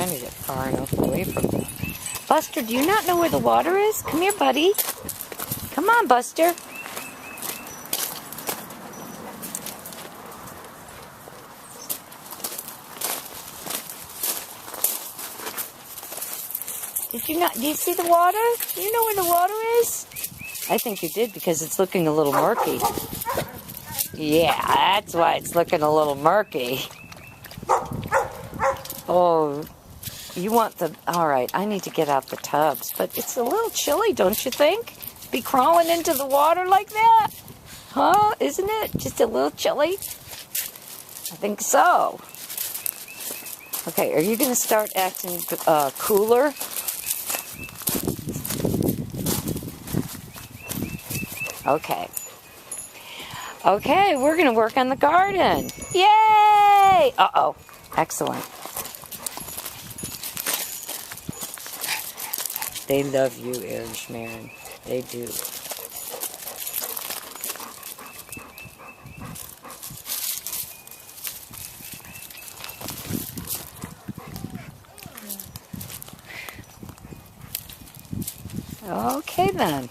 trying to get far enough away from them. Buster, do you not know where the water is? Come here, buddy. Come on, Buster. Do you see the water? Do you know where the water is? I think you did because it's looking a little murky. Yeah, that's why it's looking a little murky. Oh, you want the... All right, I need to get out the tubs, but it's a little chilly, don't you think? Be crawling into the water like that? Huh? Isn't it? Just a little chilly? I think so. Okay, are you going to start acting cooler? Okay. Okay, we're going to work on the garden. Yay! Uh-oh. Excellent. They love you, Aaron Schmerin. They do. Okay, then.